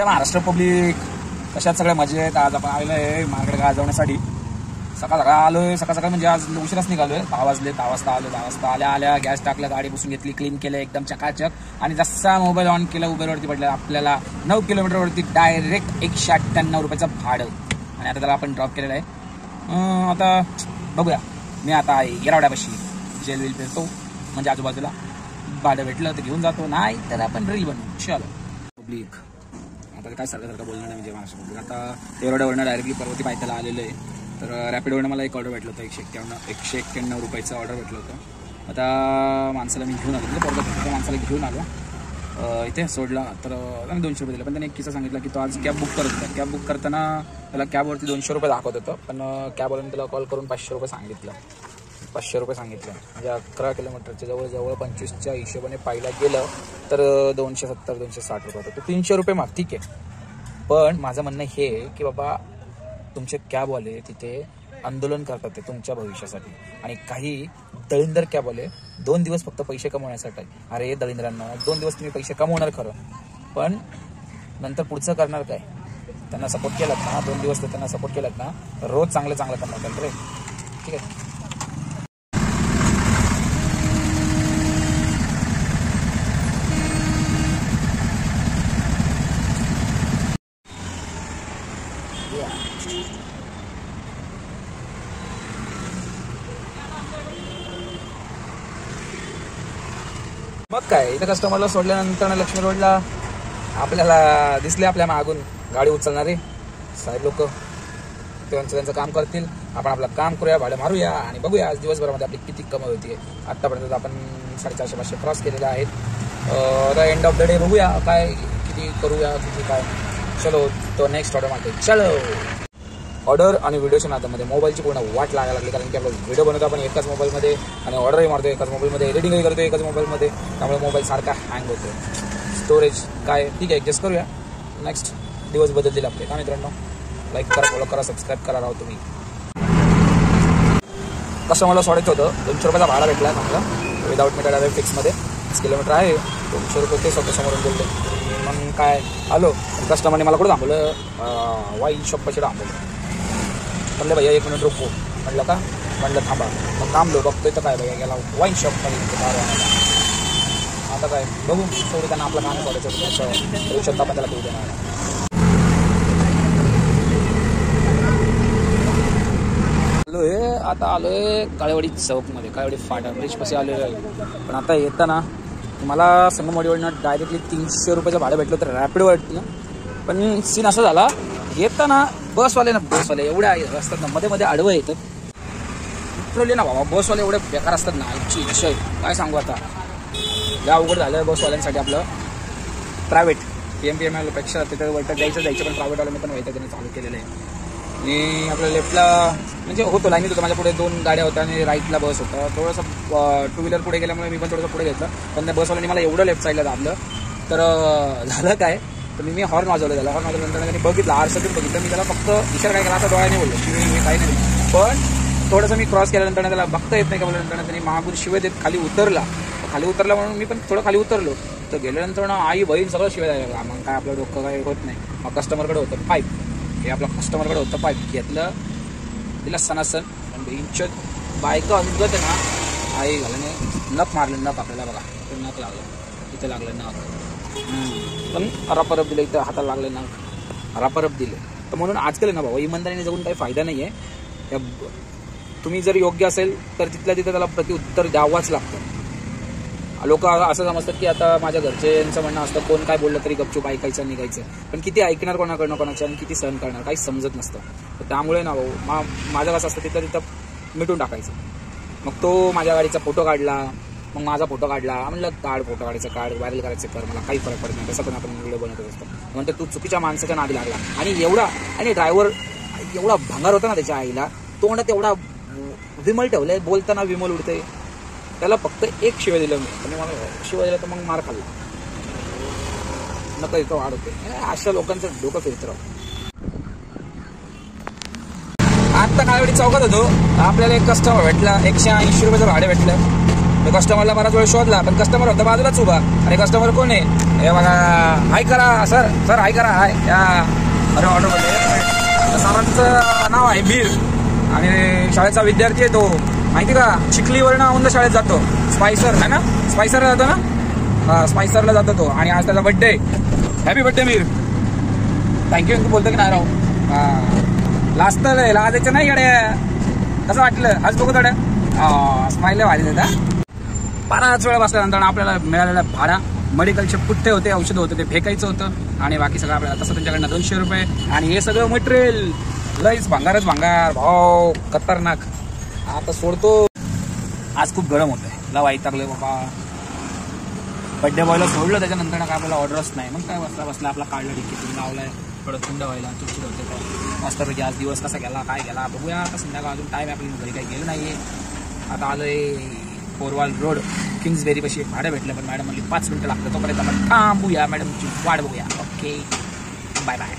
Maharashtra public कशात सगळ्या मजेत. आज आपण आलेलो आहे मार्केट गाजवण्यासाठी. सकाळ सकाळ आलोय, सकाळ सकाळ म्हणजे आज उशिराच निघालोय. 10 वाजले, 10 वाजता आलो. 10 वाजता आल्या गॅस टाकला, गाडी पुसून घेतली, क्लीन केलं एकदम चकाचक. आणि जसा मोबाईल ऑन केला उबेरवरती पडला आपल्याला 9 किलोमीटरवरती डायरेक्ट 198 रुपयाचं भाडं. आणि आता त्याला आपण ड्रॉप केलेलं आहे. आता बघूया, मी आता येरावड्यापाशी जेल विल फिरतो, म्हणजे आजूबाजूला भाडं भेटलं तर घेऊन जातो, नाही तर आपण रील बनवू. चलो पब्लिक, आता काय सारखं बोलणार नाही म्हणजे महाराष्ट्र पब्लिक. आता येरवड्यावरनं डायरेक्टली पर्वती पायथ्याला आलेलं आहे. तर रॅपिडवरनं मला एक ऑर्डर भेटलं होतं, 191 रुपयाचं ऑर्डर भेटलं होतं. आता माणसाला मी घेऊन आलो, म्हणजे परत माणसाला घेऊन आलो, इथे सोडला. तर त्याने 200 रुपये दिले. पण त्याने एक किस्सा सांगितला की तो आज कॅब बुक करत होता. कॅब बुक करताना त्याला कॅबवरती 200 रुपये दाखवत होतं, पण कॅबवाल्याने त्याला कॉल करून 500 रुपये सांगितलं. 500 रुपये सांगितलं म्हणजे 11 किलोमीटरच्या जवळजवळ 25च्या हिशोबाने पाहिला गेलं तर 270-260 रुपये होतं. तर 300 रुपये माग ठीक आहे. पण माझं म्हणणं हे की बाबा, तुमचे कॅबवाले तिथे आंदोलन करतात ते तुमच्या भविष्यासाठी. आणि काही दळिंदर कॅबवाले 2 दिवस फक्त पैसे कमवण्यासाठी. अरे दळिंदरांना 2 दिवस तुम्ही पैसे कमवणार खरं, पण नंतर पुढचं करणार काय? त्यांना सपोर्ट केलात ना, 2 दिवस तर त्यांना सपोर्ट केलात ना, रोज चांगलं कमवतात रे. ठीक आहे. मग काय, इथं कस्टमरला सोडल्यानंतर लक्ष्मी रोडला आपल्याला दिसले आपल्या मागून गाडी उचलणारे साहेब लोक. त्यांचं काम करतील, आपण आपलं काम करूया, भाडं मारूया आणि बघूया आज दिवसभरामध्ये आपली किती कमाई होती. आत्तापर्यंत आपण 450-500 क्रॉस केलेले आहेत. आता एंड ऑफ द डे बघूया काय किती करूया, किती काय. चलो तो नेक्स्ट ऑर्डर मारतो. चलो ऑर्डर आणि व्हिडिओच्या नात्यामध्ये मोबाईलची पूर्ण वाट लागायला लागली, कारण की आपला व्हिडिओ बनवतो आपण एकाच मोबाईलमध्ये आणि ऑर्डरही मारतो एकाच मोबाईलमध्ये, एडिटिंगही करतो एकाच मोबाईलमध्ये. त्यामुळे मोबाईल सारखा हँग होतो. स्टोरेज काय ठीक आहे, ॲडजस्ट करूया. नेक्स्ट दिवस बदलतील आपले. का मित्रांनो, लाईक करा, फॉलो करा, सबस्क्राईब करा राव तुम्ही. कस्टमरला सोडायचं होतं, 200 रुपयाचा भाडा भेटला चांगला विदाऊट मीटर डायरेक्ट फिक्समध्ये. 6 किलोमीटर आहे, 200 रुपये ते स्वतःसमोरून बोलले. मग काय आलो, कस्टमरने मला कुठं थांबवलं, वाईन शॉपपाशी थांबवलं. म्हणलं भैया 1 मिनिट रुको. म्हणलं का? म्हणलं थांबा. मग थांबलो, बघतोय तर काय भैया गेला वाईन शॉपमध्ये. आता काय बघू, थोडी त्यांना आपलं काम सोडायचं, भविष्यात आपण त्याला घेऊ देणार. आलोय, आता आलोय काळेवाडी चौकमध्ये, काळेवाडी फाटा ब्रिजपाशी आलेलो आहे. पण आता येताना मला संगमवाडीवरनं डायरेक्टली 300 रुपयाचं भाडं भेटलं होतं रॅपिडवरती. पण सीन असा झाला, येताना बसवाले एवढ्या असतात ना, मध्ये आडवं येतात. उतरवले ना बाबा, बसवाले एवढे बेकार असतात ना, आजची विषय काय सांगू. आता या अवघड झालं बसवाल्यांसाठी. आपलं प्रायव्हेट PMPML पेक्षा तिथे वैठक जायचं, पण प्रायव्हेटवाल्याने पण वैठक त्याने चालू केलेलं आहे. आणि आपल्या लेफ्टला म्हणजे होतो लाईनीत होतं, माझ्या पुढे 2 गाड्या होत्या आणि राईटला बस होता. थोडंसं 2 व्हीलर पुढे गेल्यामुळे मी पण थोडंसं पुढे घेतलं. पण त्या बसवाल्याने मला एवढं लेफ्ट साईडला दाबलं. तर झालं काय, तर मी हॉर्न वाजवलं. त्याला हॉर्न वाजवल्यानंतर त्यांनी बघितलं, आरशातून बघितलं. मी त्याला फक्त इशारा काय केला, आता डोळ्याने बोललो की मी काही नाही. पण थोडंसं मी क्रॉस केल्यानंतर त्याला बघता येत नाही का बोलल्यानंतर त्यांनी मागून शिवाय देत खाली उतरला म्हणून मी पण थोडं खाली उतरलो. तर गेल्यानंतर ना आई बहीण सगळं शिवाय द्यायला. मग काय आपलं डोकं काही होत नाही. मग कस्टमरकडे होतं पाईप, हे आपलं कस्टमरकडे होतं पाईप घेतलं, तिला सणासण. पण बहीणच्या बायका अंगत आहे ना, आई घालणे नख मारलं. नख आपल्याला बघा, तर नख लागलं, इथे लागलं नख. पण अरापरप दिलं, इथं हाताला लागले नख, अरापरप दिले. तर म्हणून आजकाल ना बाबा, इमानदारीने जगून काही फायदा नाही आहे. तुम्ही जर योग्य असेल तर तिथल्या तिथं त्याला प्रत्युत्तर द्यावाच लागतं. लोक असं समजतात की आता माझ्या घरच्यांचं म्हणणं असतं, कोण काय बोललं तरी गपचूप ऐकायचं, निघायचं. पण किती ऐकणार कोणाचं आणि किती सहन करणार, काही समजत नसतं. तर त्यामुळे ना भाऊ, माझं कसं असतं, तिथं मिटून टाकायचं. मग तो माझ्या गाडीचा फोटो काढला, मग माझा फोटो काढला. म्हणलं फोटो काढायचं व्हायरल करायचं कर, मला काही फरक पडत नाही. तसं पण आपण व्हिडिओ बनवत असतो. म्हणतो तू चुकीच्या माणसाच्या नादी लागला. आणि ड्रायव्हर एवढा भंगार होता ना त्याच्या आईला, तोंडात एवढा विमल ठेवलंय, बोलताना विमल उडतंय. त्याला फक्त एक शिवाय दिलं मी, आणि मला शिवाय दिलं तर मग मार खाल्ला. नका इथं वाढ होते. अशा लोकांचं डोकं फिरत राहू. आत्ता काळेवाडी चौकात होतो, आपल्याला एक कस्टमर भेटला, 180 रुपयाचं भाडं भेटलं. मी कस्टमरला बराच वेळ शोधला, पण कस्टमर होता बाजूलाच उभा. अरे कस्टमर कोण आहे? हे बघा, हाय करा सर, सर हाय करा, हाय या. अरे ऑर्डर बोलले. सरांचं नाव आहे मीर आणि शाळेचा विद्यार्थी आहे तो, माहिती का? चिखलीवरनं औंध शाळेत जातो. स्पायसर है ना, स्पायसरला जातो ना? हा, स्पायसरला जातो तो. आणि आज त्याचा birthday. Happy birthday Mir. Thank you बोलतो की नाही राहू. हा, लास्ट लाजायचं नाही गड्या. कसं वाटलं आज बघू थोड्या स्माईल भारी देता. बराच वेळा बसल्यानंतर आपल्याला मिळालेला भाडा मेडिकलचे पुठ्ठे होते, औषधं होते, ते फेकायचं होतं आणि बाकी सगळं आपल्याला तसं त्यांच्याकडनं 200 रुपये. आणि हे सगळं मटेरियल लईच भांगारच भांगार भाव खतरनाक. आता सोडतो. आज खूप गरम होतंय, ला वैतागलोय बाबा. बड्डे बॉयला सोडलं, त्याच्यानंतर काय आपल्याला ऑर्डरच नाही. मग काय बसला बसला आपला काढला टिकीट लावलाय, थोडं थंड व्हायला. चिडचिड होते मस्तपैकी. आज दिवस कसा गेला काय गेला बघूया. आता संध्याकाळ अजून टाईम आहे, आपल्याला घरी काही गेलं नाहीये. आता आलोय पोरवाल रोड किंग्सबेरी पाशी. भाडं भेटलं, पण मॅडम म्हणली 5 मिनिटं लागतं, तोपर्यंत आपण थांबूया, मॅडमची वाट बघूया. Okay, bye bye.